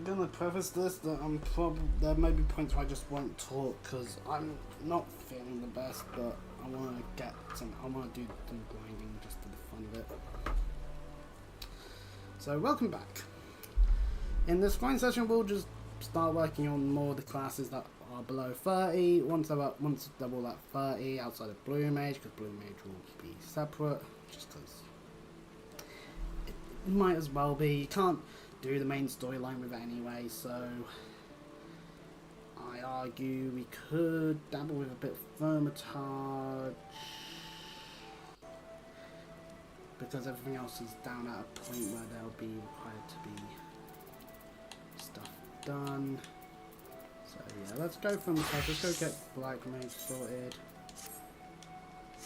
I'm gonna preface this that there may be points where I just won't talk because I'm not feeling the best, but I want to do some grinding just for the fun of it. So welcome back. In this grind session, we'll just start working on more of the classes that are below 30. Once they're all at 30, outside of Blue Mage, because Blue Mage will be separate, just because it might as well be. You can't do the main storyline with it anyway, so I argue we could dabble with a bit of Thermitage, because everything else is down at a point where they'll be required to be stuff done. So yeah, let's go from the top. Let's go get Black Mage sorted.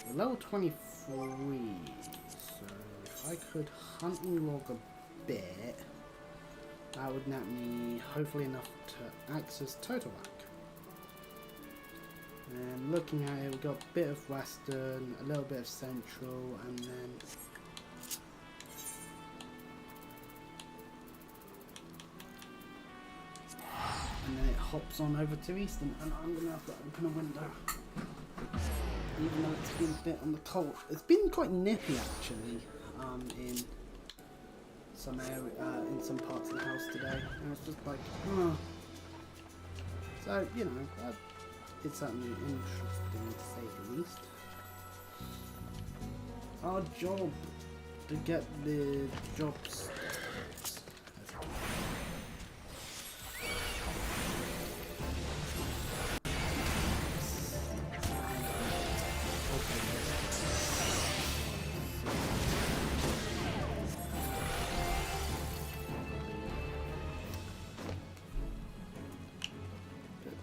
We're level 23, so if I could hunt and log a bit, that would net me hopefully enough to access Total Rack. And looking at it, we've got a bit of Western, a little bit of Central, and then it hops on over to Eastern, and I'm going to have to open a window. Even though it's been a bit on the cold. It's been quite nippy actually in some parts of the house today, and it's just like, so, you know, it's certainly interesting to say the least. Our job to get the jobs.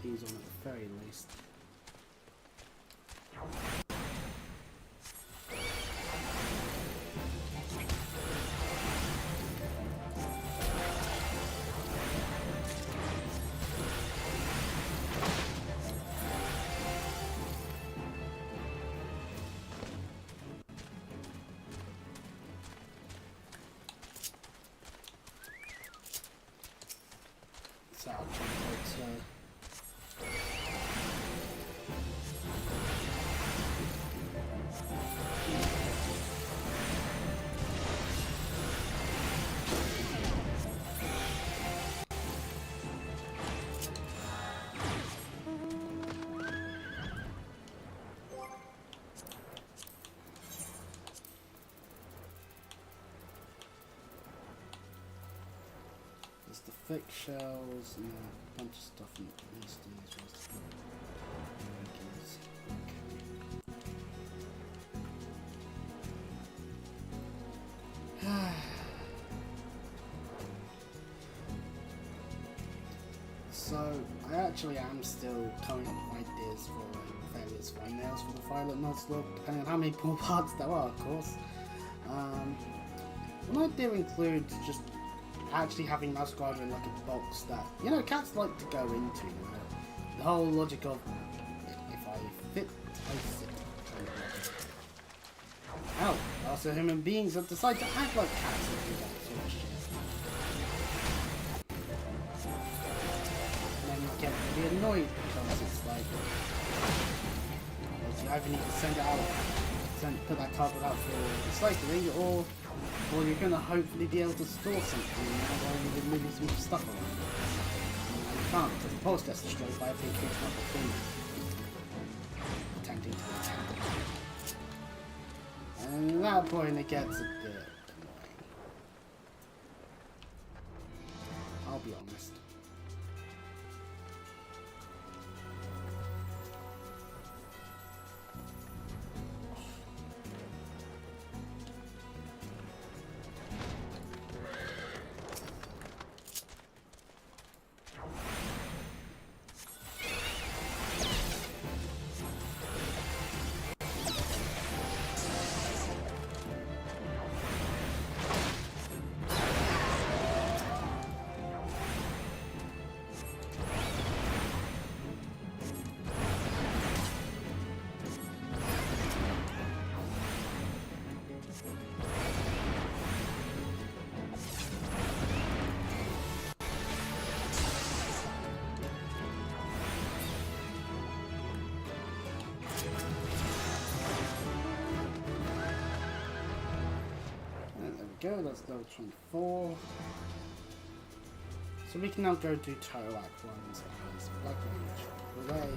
These on at the very least. So I'll try to the thick shells and a bunch of stuff in Eastern as well. Okay. So I actually am still coming up with ideas for various thumbnails for the Violet Nuzlocke, depending on how many poor parts there are, of course. One idea includes just actually having Muscrider in like a box that, you know, cats like to go into, you know? The whole logic of, if I fit, I sit. Hell, also human beings that decide to act like cats and do that sort of shit. And then you get really annoyed because it's like, you either need to send it out, put that cardboard out for recycling, or you're going to hopefully be able to store something while you're moving some stuff around. And you can't, because the post gets destroyed by a big fixed up thing. Attempting to attack. And at that point it gets a bit annoying. I'll be honest. go, that's level 24. So we can now go do Torak ones as Black Mage. Hooray!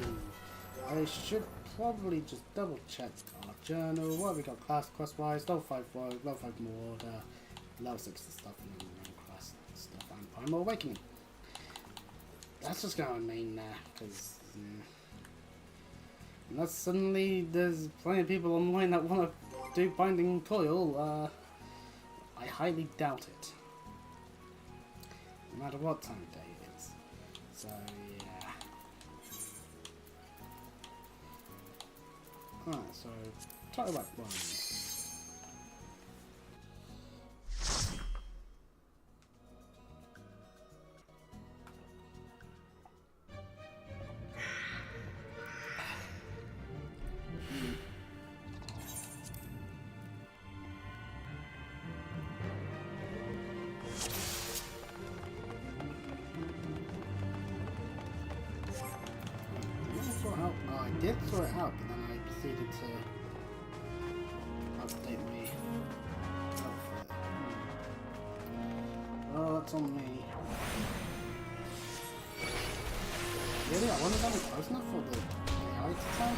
I should probably just double check our journal. What have we got class quest-wise? Level 5 World, level 5 more order, level 6 stuff, and then main class stuff and Primal Awakening. That's just gonna remain there, because unless suddenly there's plenty of people online that want to do Binding Coil, I highly doubt it. No matter what time of day it is. So, yeah. Alright, so, talk about one. I did sort it out, but then I proceeded to update my outfit. Oh, that's on me. Really? I wasn't even close enough for the AI to tell?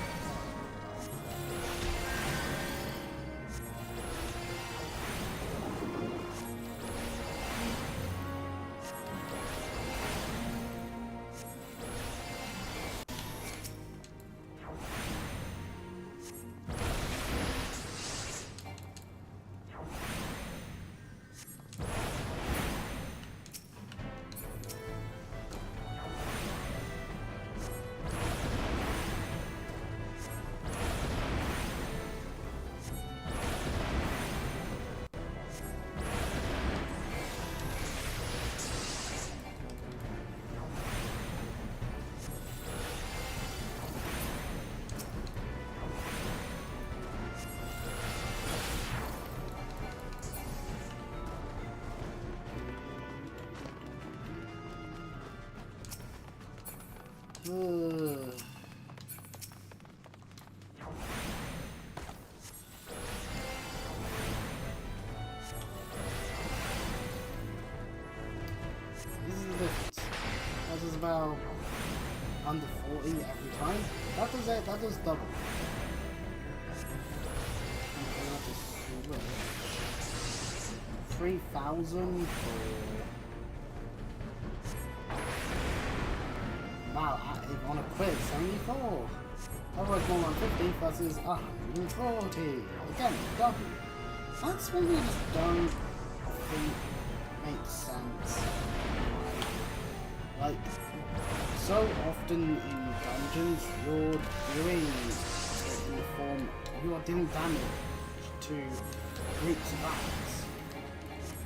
That is about under 40 every time. That does it, that does double. And that is 3,000 for... Wow, on a quiz, 74. Otherwise more than 50 versus 140. Again, double. That's when you just don't think makes sense. Like, so often in dungeons, you're doing it in the form, you are dealing damage to groups of ants.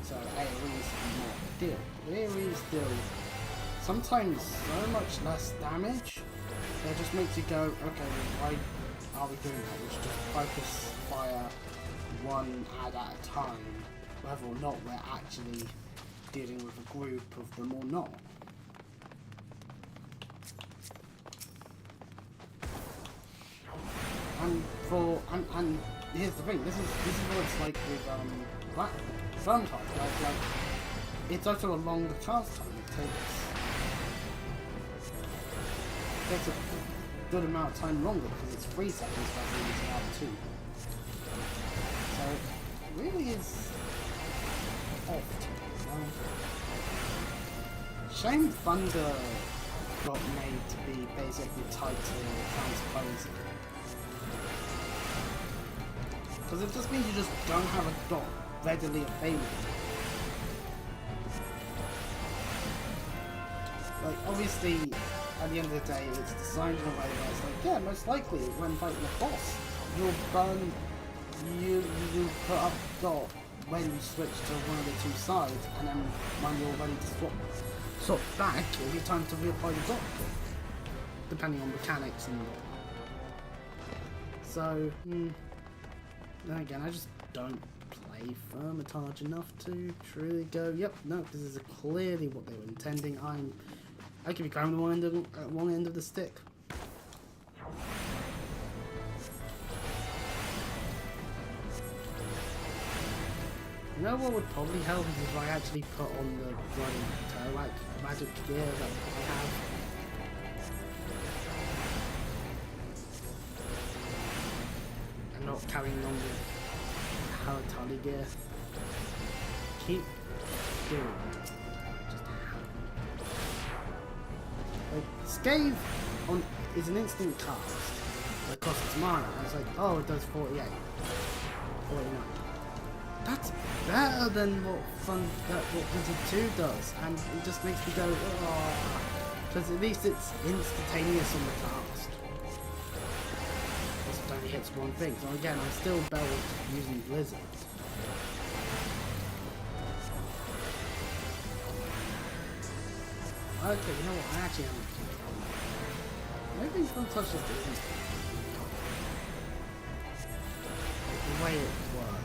So AoE is not a deal. AoE is still sometimes so much less damage, that just makes you go, okay, why are we doing that? We should just focus fire one ad at a time, whether or not we're actually dealing with a group of them or not. And here's the thing, this is what it's like with sometimes like it's also a longer cast time. It takes a good amount of time longer because it's 3 seconds versus 2. So it really is oft. Shame Thunder got made to be basically tied to transposing. Because it just means you just don't have a dot readily available. Like, obviously, at the end of the day, it's designed in a way where it's like, yeah, most likely, when fighting a boss, you'll burn, you put up dot when you switch to one of the two sides, and then when you're ready to swap back, it'll be time to reapply the dot, depending on mechanics and... So, then again, I just don't play Hermitage enough to truly go, yep, no, this is clearly what they were intending. I could be grabbing one end of the stick. You know what would probably help is if I actually put on the bloody toe magic gear that I have. And not carrying on with Haratali gear. Keep doing that. Just like, Scathe is an instant cast that costs mana. It's like, oh, it does 48. 49. That's better than what Blizzard 2 does, and it just makes me go, oh, because at least it's instantaneous on the cast. It only hits one thing, so again, I'm still better using Blizzard. Okay, you know what, I actually am. Maybe don't touch this instant. The way it works.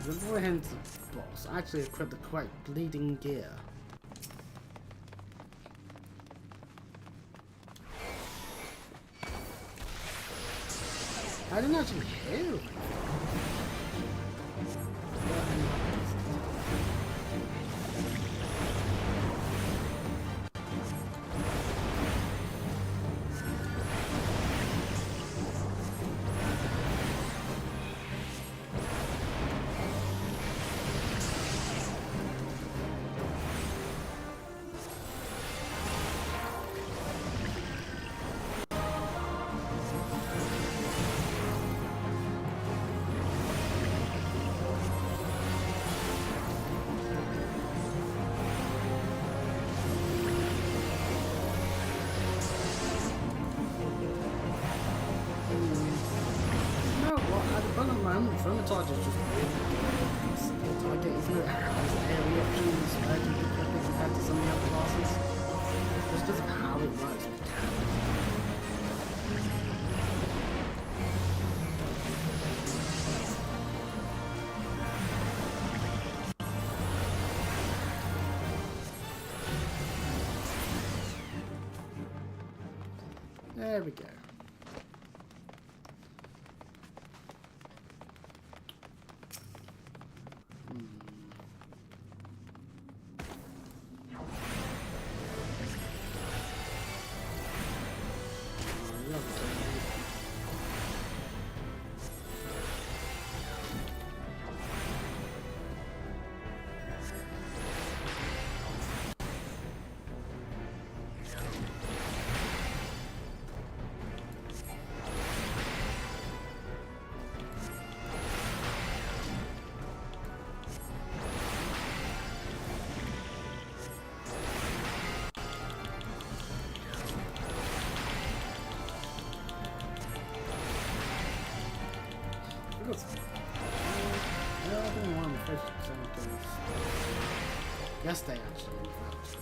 Before I head into the boss, I actually equipped the correct bleeding gear. I didn't actually hear it. Traumatized is just really target, isn't it? Has area options, urgent equipment compared to some of the other classes. Just because of how it works with camera. There we go. Yesterday, actually, in fact.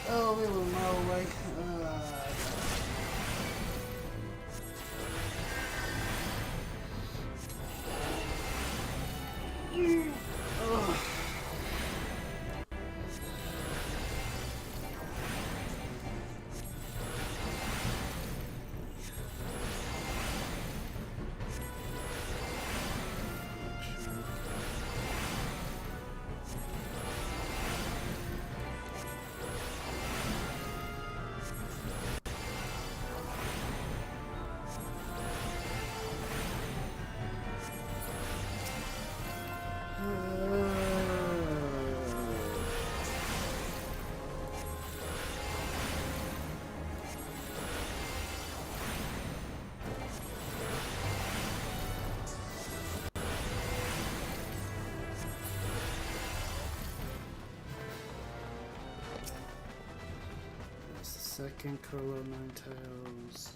Oh, we were a mile away. Second color, nine tails.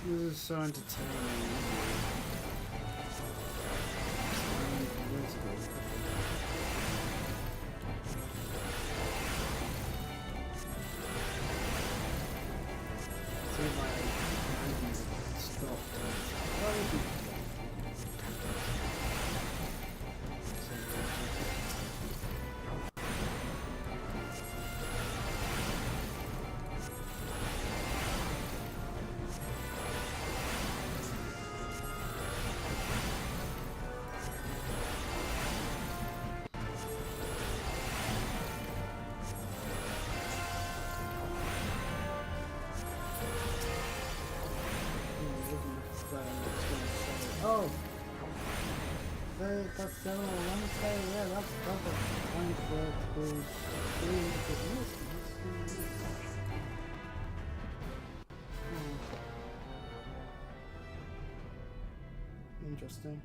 This is so entertaining. See if I stopped. Oh, that's 7 on Wednesday. Yeah, that's perfect. Time for it to be 3 Interesting.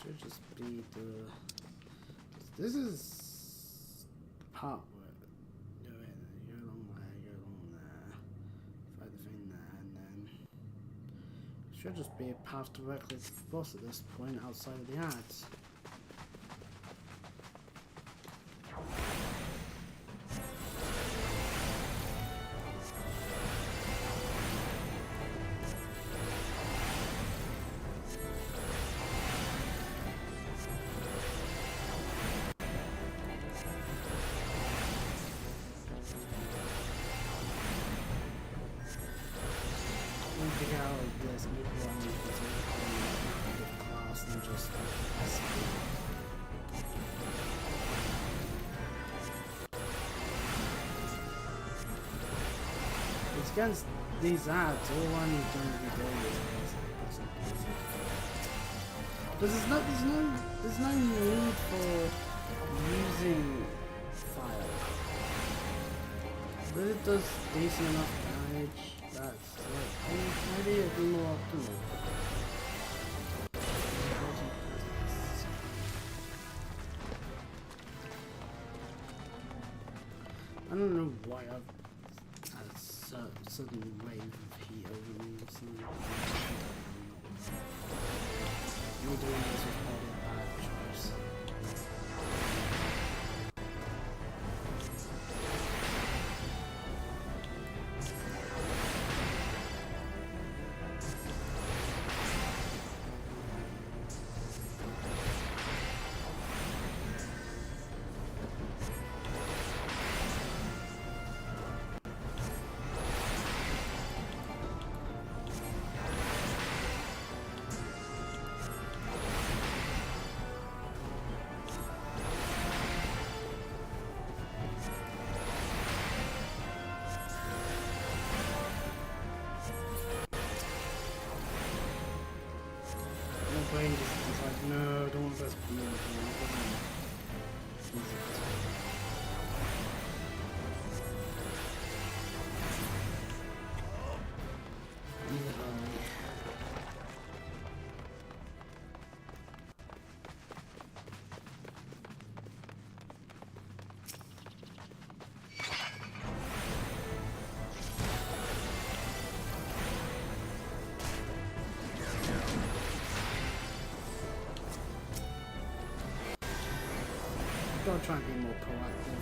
Should just be the. This is the part where you go along there, find the thing there, and then should just be a path directly to the boss at this point outside of the ads. against these ads, all I'm going to be doing is because there's no need for using fire. But it does decent enough damage. That's like maybe it'd be more optimal. I don't know why I've had a sudden wave of heat over me or something. Me doing this was probably a bad choice. Brain just like, no, don't want this blue. Gotta try and be more proactive.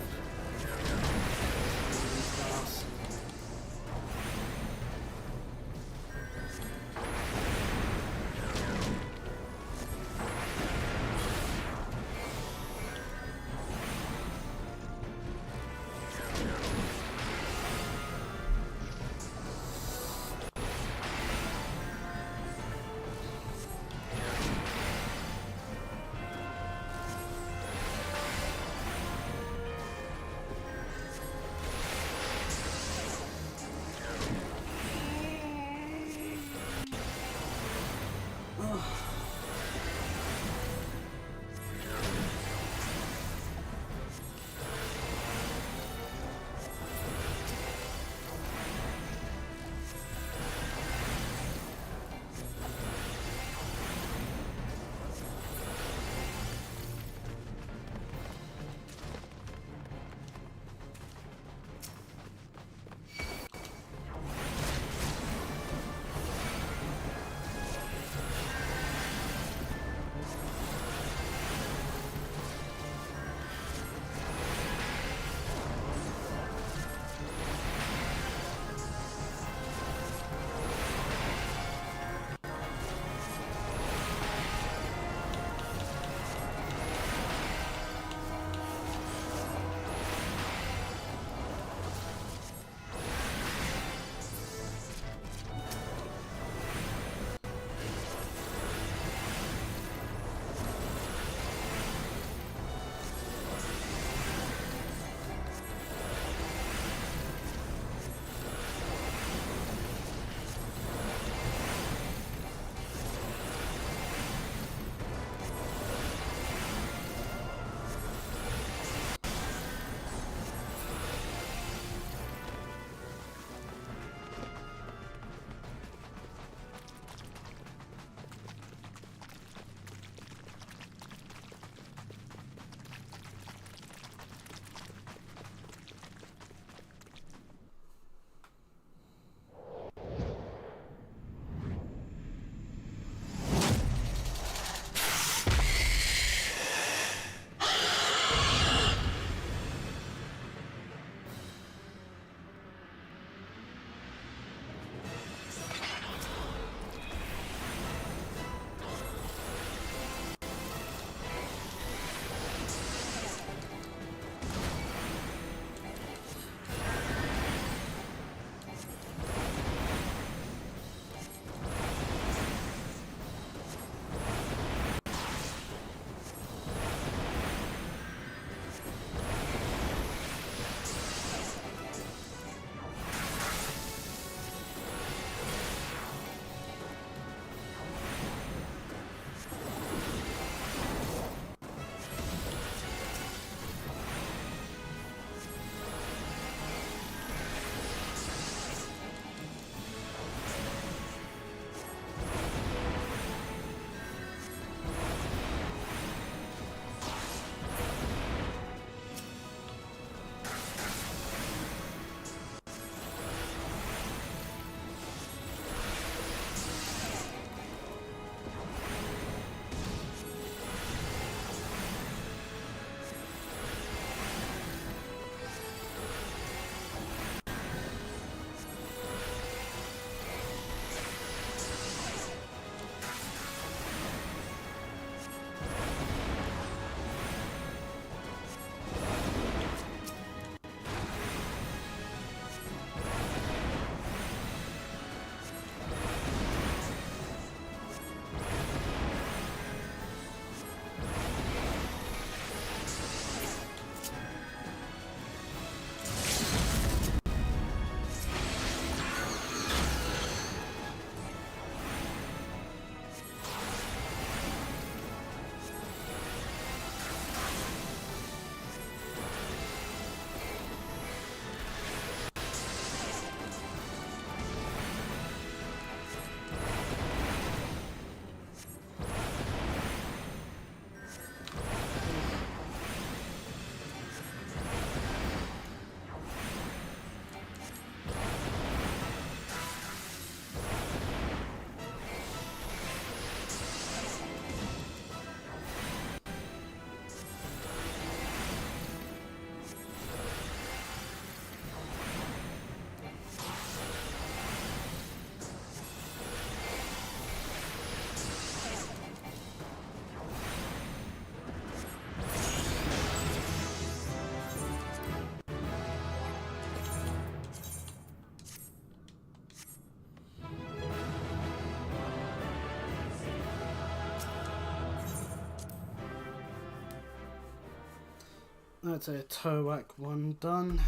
That's a Towak 1 done.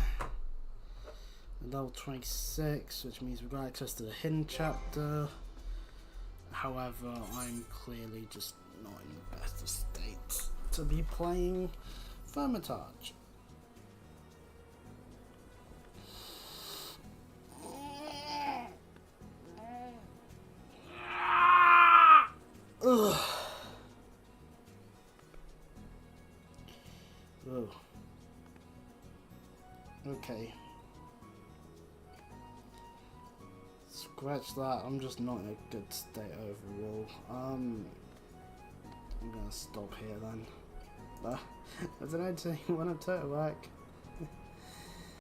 Level 26, which means we've got access to the hidden chapter. However, I'm clearly just not in the best of state to be playing Hermitage. Ugh. Ugh. Okay. Scratch that, I'm just not in a good state overall. I'm gonna stop here then. I don't know, one of Towak.